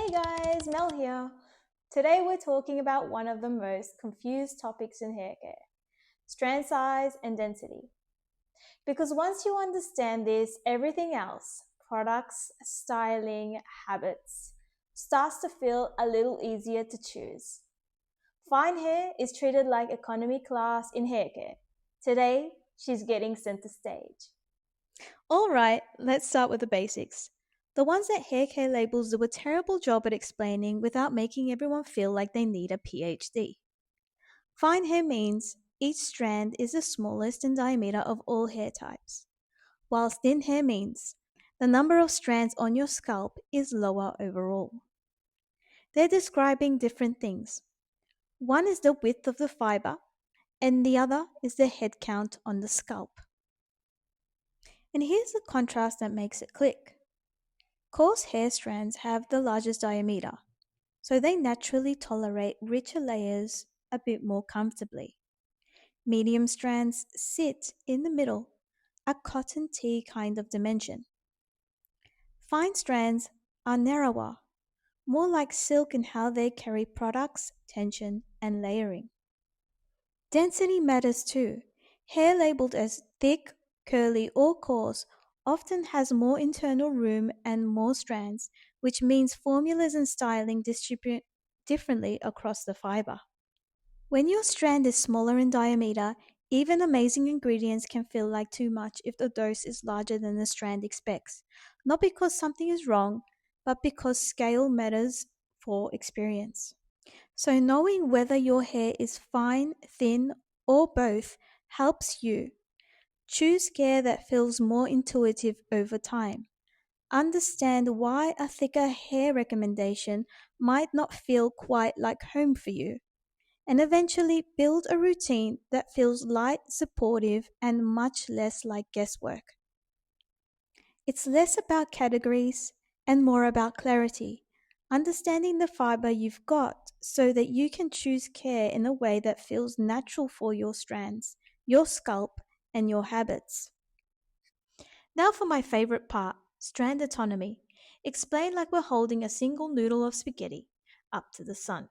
Hey guys, Mel here. Today we're talking about one of the most confused topics in hair care, strand size and density. Because once you understand this, everything else, products, styling, habits, starts to feel a little easier to choose. Fine hair is treated like economy class in hair care. Today, she's getting center stage. Alright, let's start with the basics. The ones that hair care labels do a terrible job at explaining without making everyone feel like they need a PhD. Fine hair means each strand is the smallest in diameter of all hair types, whilst thin hair means the number of strands on your scalp is lower overall. They're describing different things. One is the width of the fiber, and the other is the head count on the scalp. And here's the contrast that makes it click. Coarse hair strands have the largest diameter, so they naturally tolerate richer layers a bit more comfortably. Medium strands sit in the middle, a cotton tee kind of dimension. Fine strands are narrower, more like silk in how they carry products, tension, and layering. Density matters too. Hair labeled as thick, curly, or coarse often has more internal room and more strands, which means formulas and styling distribute differently across the fiber. When your strand is smaller in diameter, even amazing ingredients can feel like too much if the dose is larger than the strand expects, not because something is wrong, but because scale matters for experience. So, knowing whether your hair is fine, thin, or both helps you choose care that feels more intuitive over time. Understand why a thicker hair recommendation might not feel quite like home for you, and eventually build a routine that feels light, supportive, and much less like guesswork. It's less about categories and more about clarity, understanding the fiber you've got so that you can choose care in a way that feels natural for your strands, your scalp, and your habits. Now for my favorite part, strand autonomy. Explain like we're holding a single noodle of spaghetti up to the sun.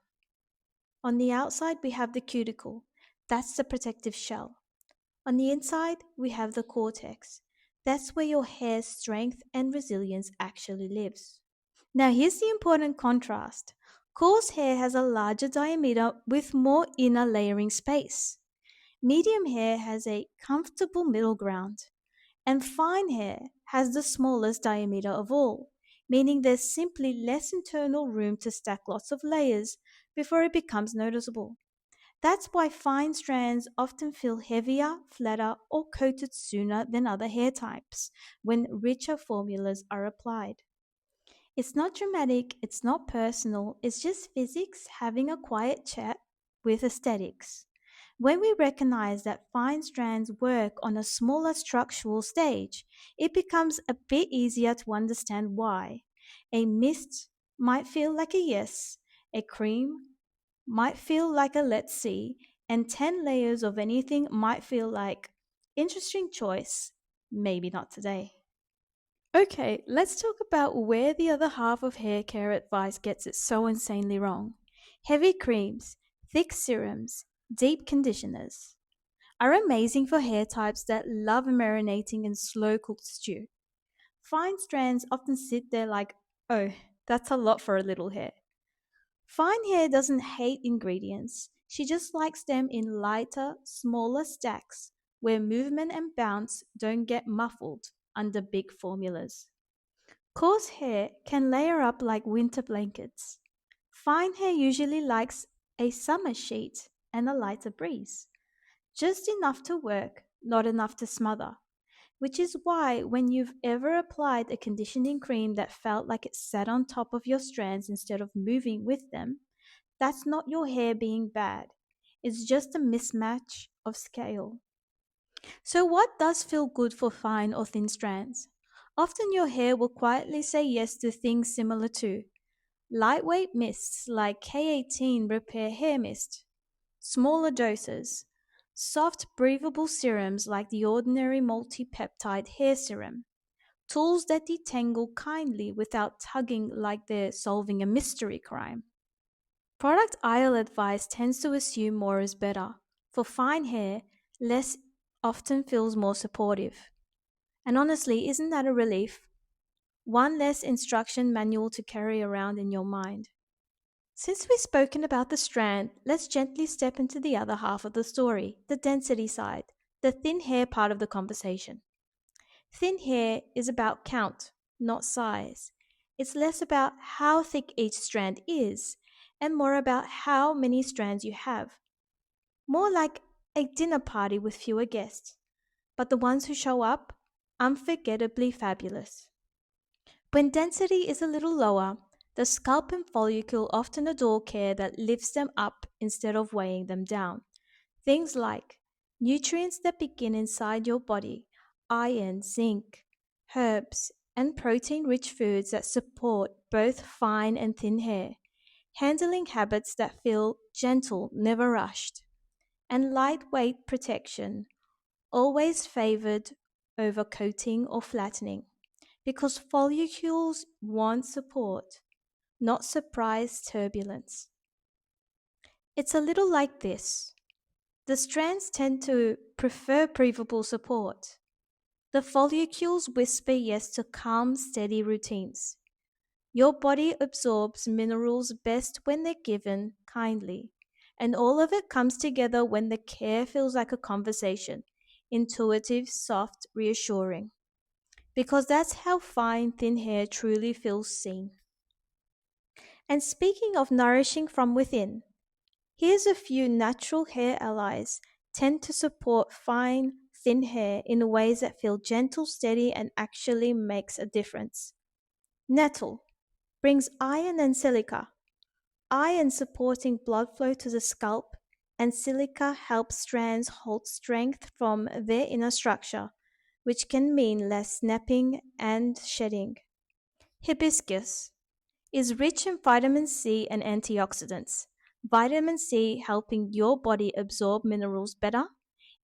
On the outside, we have the cuticle. That's the protective shell. On the inside, we have the cortex. That's where your hair's strength and resilience actually lives. Now, here's the important contrast. Coarse hair has a larger diameter with more inner layering space. Medium hair has a comfortable middle ground. And fine hair has the smallest diameter of all, meaning there's simply less internal room to stack lots of layers before it becomes noticeable. That's why fine strands often feel heavier, flatter, or coated sooner than other hair types when richer formulas are applied. It's not dramatic, it's not personal, it's just physics having a quiet chat with aesthetics. When we recognize that fine strands work on a smaller structural stage, it becomes a bit easier to understand why. A mist might feel like a yes, a cream might feel like a let's see, and 10 layers of anything might feel like interesting choice, maybe not today. Okay, let's talk about where the other half of hair care advice gets it so insanely wrong. Heavy creams, thick serums, deep conditioners are amazing for hair types that love marinating in slow cooked stew. Fine strands often sit there like, oh, that's a lot for a little hair. Fine hair doesn't hate ingredients, she just likes them in lighter, smaller stacks where movement and bounce don't get muffled under big formulas. Coarse hair can layer up like winter blankets. Fine hair usually likes a summer sheet and a lighter breeze. Just enough to work, not enough to smother. Which is why, when you've ever applied a conditioning cream that felt like it sat on top of your strands instead of moving with them, that's not your hair being bad. It's just a mismatch of scale. So, what does feel good for fine or thin strands? Often your hair will quietly say yes to things similar to lightweight mists like K18 Repair Hair Mist, smaller doses, soft breathable serums like the ordinary multi-peptide hair serum, tools that detangle kindly without tugging like they're solving a mystery crime. Product aisle advice tends to assume more is better. For fine hair, less often feels more supportive. And honestly, isn't that a relief? One less instruction manual to carry around in your mind. Since we've spoken about the strand, let's gently step into the other half of the story, the density side, the thin hair part of the conversation. Thin hair is about count, not size. It's less about how thick each strand is and more about how many strands you have. More like a dinner party with fewer guests, but the ones who show up, unforgettably fabulous. When density is a little lower, the scalp and follicle often adore care that lifts them up instead of weighing them down. Things like nutrients that begin inside your body, iron, zinc, herbs, and protein rich foods that support both fine and thin hair, handling habits that feel gentle, never rushed, and lightweight protection, always favored over coating or flattening, because follicles want support, not surprise turbulence. It's a little like this. The strands tend to prefer breathable support. The follicles whisper yes to calm, steady routines. Your body absorbs minerals best when they're given kindly, and all of it comes together when the care feels like a conversation, intuitive, soft, reassuring. Because that's how fine, thin hair truly feels seen. And speaking of nourishing from within, here's a few natural hair allies tend to support fine, thin hair in ways that feel gentle, steady, and actually makes a difference. Nettle brings iron and silica. Iron supporting blood flow to the scalp, and silica helps strands hold strength from their inner structure, which can mean less snapping and shedding. Hibiscus is rich in vitamin C and antioxidants. Vitamin C helping your body absorb minerals better,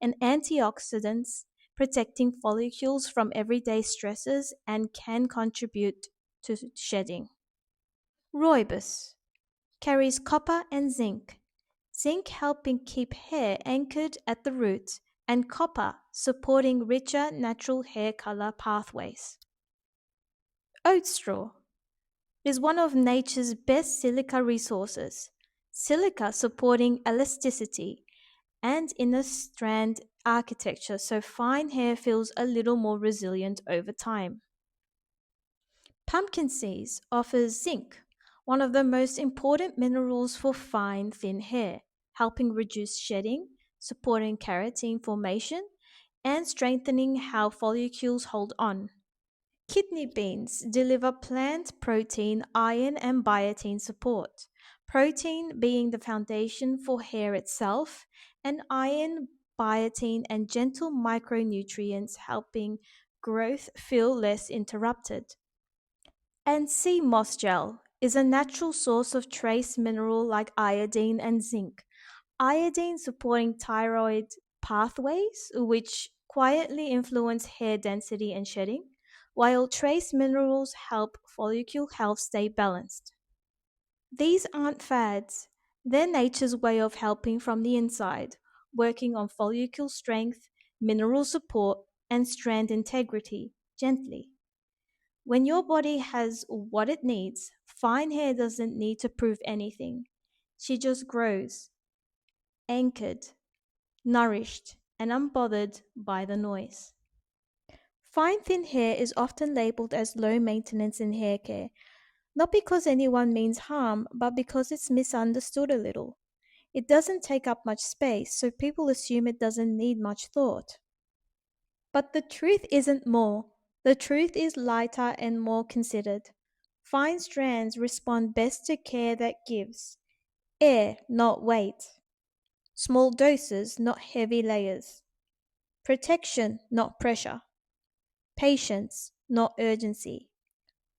and antioxidants protecting follicles from everyday stresses and can contribute to shedding. Rooibos carries copper and zinc. Zinc helping keep hair anchored at the root, and copper supporting richer natural hair color pathways. Oat straw is one of nature's best silica resources. Silica supporting elasticity and inner strand architecture so fine hair feels a little more resilient over time. Pumpkin seeds offers zinc, one of the most important minerals for fine, thin hair, helping reduce shedding, supporting keratin formation, and strengthening how follicles hold on. Kidney beans deliver plant protein, iron, and biotin support. Protein being the foundation for hair itself, and iron, biotin, and gentle micronutrients helping growth feel less interrupted. And sea moss gel is a natural source of trace mineral like iodine and zinc. Iodine supporting thyroid pathways, which quietly influence hair density and shedding, while trace minerals help follicle health stay balanced. These aren't fads, they're nature's way of helping from the inside, working on follicle strength, mineral support, and strand integrity gently. When your body has what it needs, fine hair doesn't need to prove anything. She just grows, anchored, nourished, and unbothered by the noise. Fine thin hair is often labeled as low maintenance in hair care, not because anyone means harm, but because it's misunderstood a little. It doesn't take up much space, so people assume it doesn't need much thought. But the truth isn't more. The truth is lighter and more considered. Fine strands respond best to care that gives air, not weight, small doses, not heavy layers, protection, not pressure, patience, not urgency.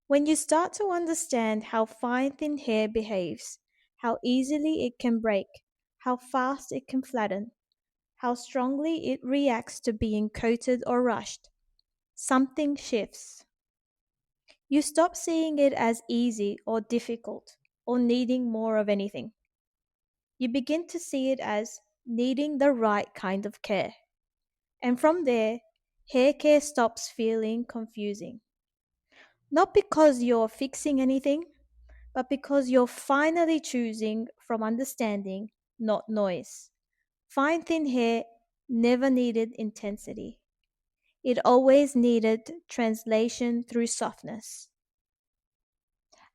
When you start to understand how fine thin hair behaves, how easily it can break, how fast it can flatten, how strongly it reacts to being coated or rushed, something shifts. You stop seeing it as easy or difficult or needing more of anything. You begin to see it as needing the right kind of care. And from there, hair care stops feeling confusing. Not because you're fixing anything, but because you're finally choosing from understanding, not noise. Fine thin hair never needed intensity. It always needed translation through softness.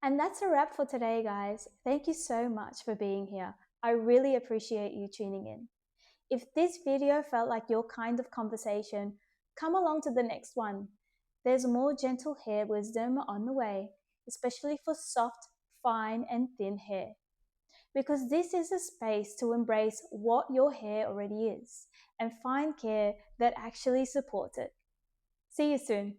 And that's a wrap for today, guys. Thank you so much for being here. I really appreciate you tuning in. If this video felt like your kind of conversation, come along to the next one. There's more gentle hair wisdom on the way, especially for soft, fine, and thin hair. Because this is a space to embrace what your hair already is and find care that actually supports it. See you soon.